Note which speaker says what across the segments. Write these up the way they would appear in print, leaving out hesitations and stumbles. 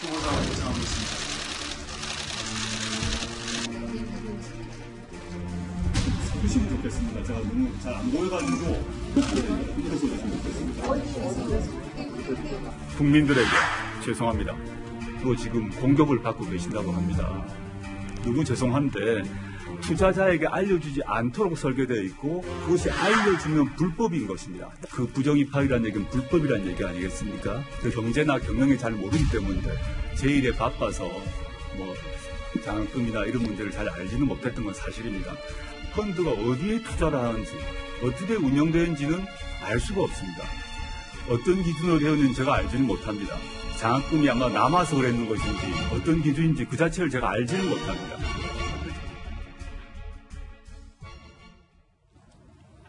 Speaker 1: 후보자가 예상하고 있습니다.
Speaker 2: 주시면 좋겠습니다. 제가 너무 잘 안 보여가지고 그래서 좋겠습니다. 국민들에게 죄송합니다. 또 지금 공격을 받고 계신다고 합니다. 너무 죄송한데 투자자에게 알려주지 않도록 설계되어 있고 그것이 알려주면 불법인 것입니다. 그 부정입학이라는 얘기는 불법이라는 얘기 아니겠습니까? 그 경제나 경영에 잘 모르기 때문에 제 일에 바빠서 뭐 장학금이나 이런 문제를 잘 알지는 못했던 건 사실입니다. 펀드가 어디에 투자를 하는지 어떻게 운영되는지는 알 수가 없습니다. 어떤 기준으로 되었는지 제가 알지는 못합니다. 장학금이 아마 남아서 그랬는 것인지 어떤 기준인지 그 자체를 제가 알지는 못합니다.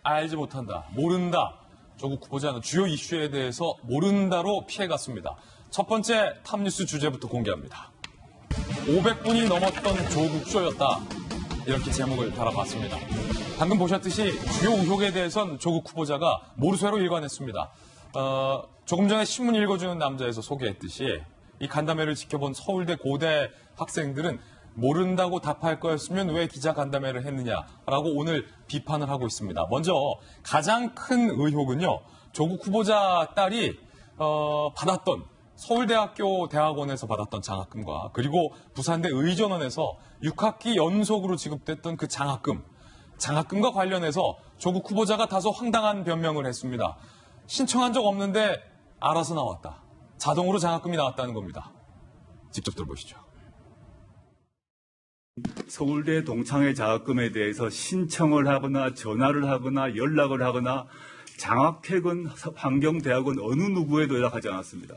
Speaker 3: 알지 못한다, 모른다. 조국 후보자는 주요 이슈에 대해서 모른다로 피해갔습니다. 첫 번째 탑뉴스 주제부터 공개합니다. 500분이 넘었던 조국 쇼였다. 이렇게 제목을 달아봤습니다. 방금 보셨듯이 주요 의혹에 대해선 조국 후보자가 모르쇠로 일관했습니다. 조금 전에 신문 읽어주는 남자에서 소개했듯이 이 간담회를 지켜본 서울대 고대 학생들은 모른다고 답할 거였으면 왜 기자 간담회를 했느냐라고 오늘 비판을 하고 있습니다. 먼저 가장 큰 의혹은요. 조국 후보자 딸이 받았던 서울대학교 대학원에서 받았던 장학금과 그리고 부산대 의전원에서 6학기 연속으로 지급됐던 그 장학금과 관련해서 조국 후보자가 다소 황당한 변명을 했습니다. 신청한 적 없는데 알아서 나왔다. 자동으로 장학금이 나왔다는 겁니다. 직접 들어보시죠.
Speaker 2: 서울대 동창회 장학금에 대해서 신청을 하거나 전화를 하거나 연락을 하거나 장학회건 환경대학원 어느 누구에도 연락하지 않았습니다.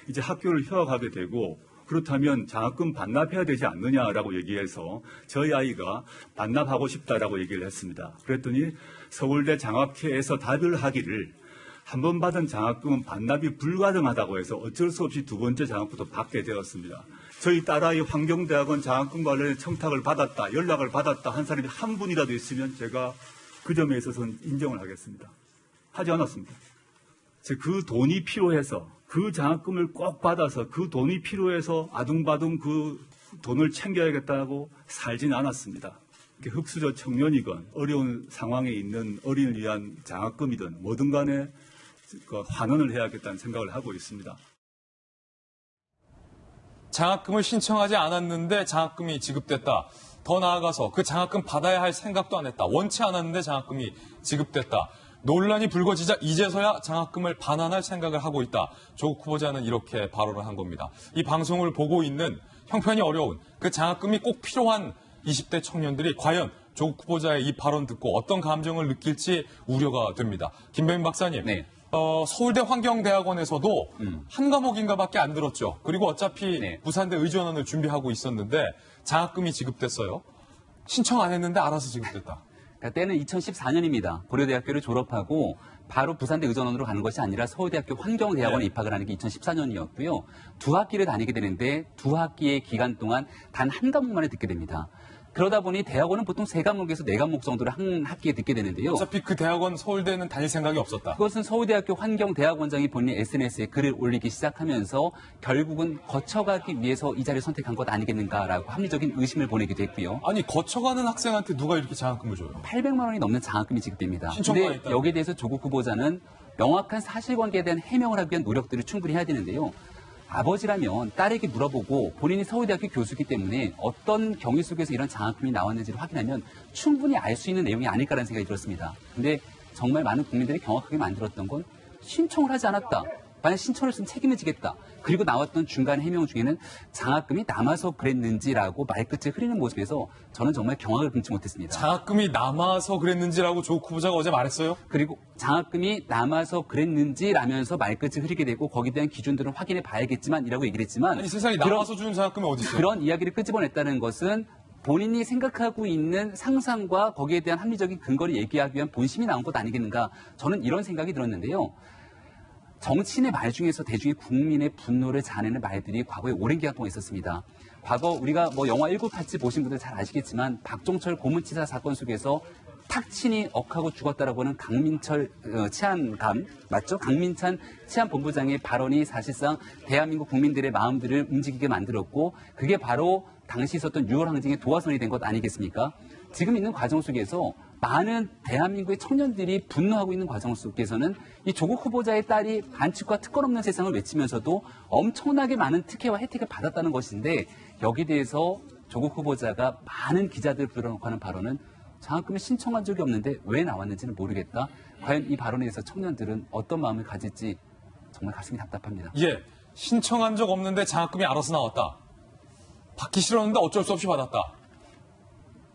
Speaker 2: 이제 학교를 휴학하게 되고 그렇다면 장학금 반납해야 되지 않느냐라고 얘기해서 저희 아이가 반납하고 싶다라고 얘기를 했습니다. 그랬더니 서울대 장학회에서 답을 하기를 한 번 받은 장학금은 반납이 불가능하다고 해서 어쩔 수 없이 두 번째 장학금도 받게 되었습니다. 저희 딸아이 환경대학원 장학금 관련해 청탁을 받았다, 연락을 받았다 한 사람이 한 분이라도 있으면 제가 그 점에 있어서는 인정을 하겠습니다. 하지 않았습니다. 그 돈이 필요해서 그 장학금을 꼭 받아서 그 돈이 필요해서 아둥바둥 그 돈을 챙겨야겠다고 살진 않았습니다. 흑수저 청년이건 어려운 상황에 있는 어린이를 위한 장학금이든 뭐든 간에 환원을 해야겠다는 생각을 하고 있습니다.
Speaker 3: 장학금을 신청하지 않았는데 장학금이 지급됐다. 더 나아가서 그 장학금 받아야 할 생각도 안 했다. 원치 않았는데 장학금이 지급됐다. 논란이 불거지자 이제서야 장학금을 반환할 생각을 하고 있다. 조국 후보자는 이렇게 발언을 한 겁니다. 이 방송을 보고 있는 형편이 어려운 그 장학금이 꼭 필요한 20대 청년들이 과연 조국 후보자의 이 발언 듣고 어떤 감정을 느낄지 우려가 됩니다. 김배민 박사님,
Speaker 4: 네.
Speaker 3: 서울대 환경대학원에서도 한 과목인가밖에 안 들었죠. 그리고 어차피
Speaker 4: 네.
Speaker 3: 부산대 의전원을 준비하고 있었는데 장학금이 지급됐어요. 신청 안 했는데 알아서 지급됐다.
Speaker 4: 때는 2014년입니다. 고려대학교를 졸업하고 바로 부산대 의전원으로 가는 것이 아니라 서울대학교 환경대학원에 입학을 하는 게 2014년이었고요. 두 학기를 다니게 되는데 두 학기의 기간 동안 단 한 과목만을 듣게 됩니다. 그러다 보니 대학원은 보통 3과목에서 4과목 정도를 한 학기에 듣게 되는데요.
Speaker 3: 어차피 그 대학원 서울대는 다닐 생각이 없었다.
Speaker 4: 그것은 서울대학교 환경대학원장이 본인 SNS에 글을 올리기 시작하면서 결국은 거쳐가기 위해서 이 자리를 선택한 것 아니겠는가라고 합리적인 의심을 보내기도 했고요.
Speaker 3: 아니 거쳐가는 학생한테 누가 이렇게 장학금을 줘요?
Speaker 4: 800만 원이 넘는 장학금이 지급됩니다.
Speaker 3: 신청만
Speaker 4: 근데
Speaker 3: 있다고?
Speaker 4: 여기에 대해서 조국 후보자는 명확한 사실관계에 대한 해명을 하기 위한 노력들을 충분히 해야 되는데요. 아버지라면 딸에게 물어보고 본인이 서울대학교 교수이기 때문에 어떤 경위 속에서 이런 장학금이 나왔는지를 확인하면 충분히 알 수 있는 내용이 아닐까라는 생각이 들었습니다. 근데 정말 많은 국민들이 경악하게 만들었던 건 신청을 하지 않았다. 만약 신청을 했으면 책임을 지겠다. 그리고 나왔던 중간 해명 중에는 장학금이 남아서 그랬는지라고 말끝을 흐리는 모습에서 저는 정말 경악을 금치 못했습니다.
Speaker 3: 장학금이 남아서 그랬는지라고 조국 후보자가 어제 말했어요?
Speaker 4: 그리고 장학금이 남아서 그랬는지라면서 말끝을 흐리게 되고 거기에 대한 기준들은 확인해 봐야겠지만 이라고 얘기를 했지만
Speaker 3: 아니 세상에 남아서 주는 장학금이 어디 있어요?
Speaker 4: 그런 이야기를 끄집어냈다는 것은 본인이 생각하고 있는 상상과 거기에 대한 합리적인 근거를 얘기하기 위한 본심이 나온 것 아니겠는가 저는 이런 생각이 들었는데요. 정치인의 말 중에서 대중의 국민의 분노를 자아내는 말들이 과거에 오랜 기간 동안 있었습니다. 과거 우리가 영화 1987 보신 분들 잘 아시겠지만 박종철 고문치사 사건 속에서 탁친이 억하고 죽었다라고 하는 강민철 치안감 맞죠? 강민찬 치안본부장의 발언이 사실상 대한민국 국민들의 마음들을 움직이게 만들었고 그게 바로 당시 있었던 6월 항쟁의 도화선이 된 것 아니겠습니까? 지금 있는 과정 속에서 많은 대한민국의 청년들이 분노하고 있는 과정 속에서는 이 조국 후보자의 딸이 반칙과 특권 없는 세상을 외치면서도 엄청나게 많은 특혜와 혜택을 받았다는 것인데 여기에 대해서 조국 후보자가 많은 기자들 불러놓고 하는 발언은 장학금을 신청한 적이 없는데 왜 나왔는지는 모르겠다. 과연 이 발언에 대해서 청년들은 어떤 마음을 가질지 정말 가슴이 답답합니다.
Speaker 3: 예, 신청한 적 없는데 장학금이 알아서 나왔다. 받기 싫었는데 어쩔 수 없이 받았다.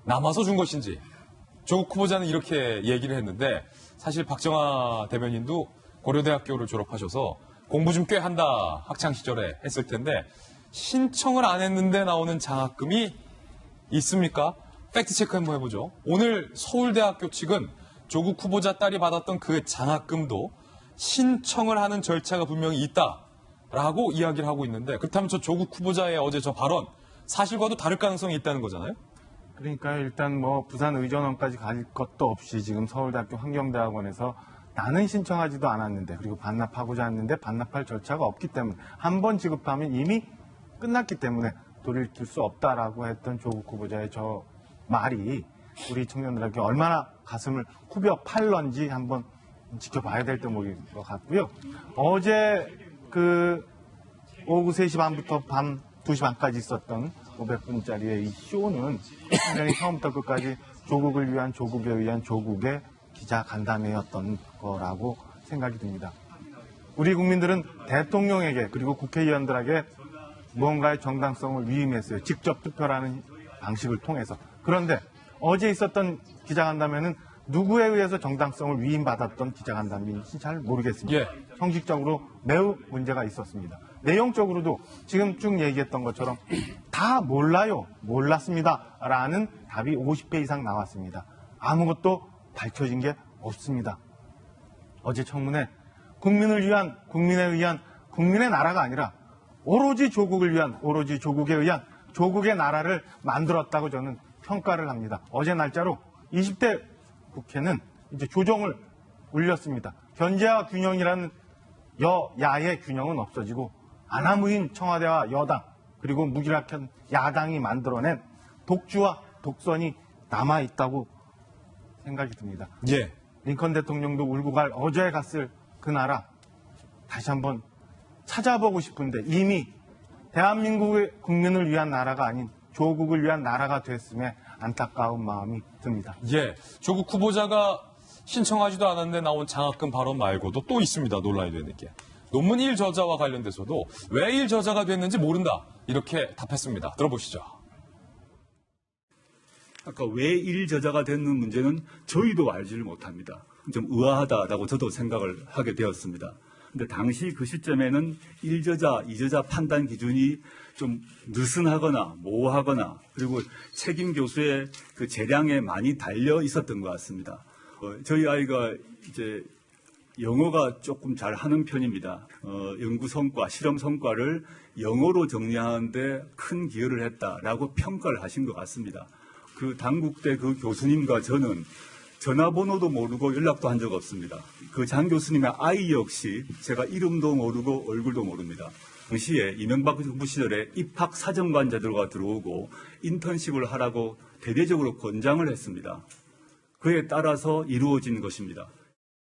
Speaker 3: 남아서 준 것인지. 조국 후보자는 이렇게 얘기를 했는데 사실 박정아 대변인도 고려대학교를 졸업하셔서 공부 좀 꽤 한다 학창 시절에 했을 텐데 신청을 안 했는데 나오는 장학금이 있습니까? 팩트체크 한번 해보죠. 오늘 서울대학교 측은 조국 후보자 딸이 받았던 그 장학금도 신청을 하는 절차가 분명히 있다라고 이야기를 하고 있는데 그렇다면 저 조국 후보자의 어제 저 발언 사실과도 다를 가능성이 있다는 거잖아요?
Speaker 1: 그러니까 일단 뭐 부산 의전원까지 갈 것도 없이 지금 서울대학교 환경대학원에서 나는 신청하지도 않았는데 그리고 반납하고자 했는데 반납할 절차가 없기 때문에 한 번 지급하면 이미 끝났기 때문에 돌이킬 수 없다라고 했던 조국 후보자의 저 말이 우리 청년들에게 얼마나 가슴을 후벼 팔런지 한번 지켜봐야 될 대목인 것 같고요. 어제 그 오후 3시 반부터 밤 2시 반까지 있었던 500분짜리의 이 쇼는 굉장히 처음부터 끝까지 조국을 위한 조국에 의한 조국의 기자 간담회였던 거라고 생각이 듭니다. 우리 국민들은 대통령에게 그리고 국회의원들에게 무언가의 정당성을 위임했어요. 직접 투표라는 방식을 통해서. 그런데 어제 있었던 기자간담회는 누구에 의해서 정당성을 위임받았던 기자간담회인지 잘 모르겠습니다.
Speaker 3: 예.
Speaker 1: 형식적으로 매우 문제가 있었습니다. 내용적으로도 지금 쭉 얘기했던 것처럼 다 몰라요, 몰랐습니다 라는 답이 50배 이상 나왔습니다. 아무것도 밝혀진 게 없습니다. 어제 청문회 국민을 위한, 국민에 의한, 국민의 나라가 아니라 오로지 조국을 위한, 오로지 조국에 의한 조국의 나라를 만들었다고 저는 평가를 합니다. 어제 날짜로 20대 국회는 이제 조정을 올렸습니다. 견제와 균형이라는 여야의 균형은 없어지고 아나무인 청와대와 여당 그리고 무기력한 야당이 만들어낸 독주와 독선이 남아있다고 생각이 듭니다.
Speaker 3: 예.
Speaker 1: 링컨 대통령도 울고 갈 어제 갔을 그 나라 다시 한번 찾아보고 싶은데 이미 대한민국의 국민을 위한 나라가 아닌 조국을 위한 나라가 됐음에 안타까운 마음이 듭니다.
Speaker 3: 예. 조국 후보자가 신청하지도 않았는데 나온 장학금 발언 말고도 또 있습니다. 논란이 되는 게. 논문 1저자와 관련돼서도 왜 1저자가 됐는지 모른다. 이렇게 답했습니다. 들어보시죠.
Speaker 2: 아까 왜 1저자가 됐는 문제는 저희도 알지를 못합니다. 좀 의아하다라고 저도 생각을 하게 되었습니다. 근데 당시 그 시점에는 1저자, 2저자 판단 기준이 좀 느슨하거나 모호하거나 그리고 책임 교수의 그 재량에 많이 달려 있었던 것 같습니다. 저희 아이가 이제 영어가 조금 잘 하는 편입니다. 연구 성과, 실험 성과를 영어로 정리하는데 큰 기여를 했다라고 평가를 하신 것 같습니다. 그 당국대 그 교수님과 저는 전화번호도 모르고 연락도 한 적 없습니다. 그 장 교수님의 아이 역시 제가 이름도 모르고 얼굴도 모릅니다. 당시에 이명박 정부 시절에 입학 사정관자들과 들어오고 인턴십을 하라고 대대적으로 권장을 했습니다. 그에 따라서 이루어진 것입니다.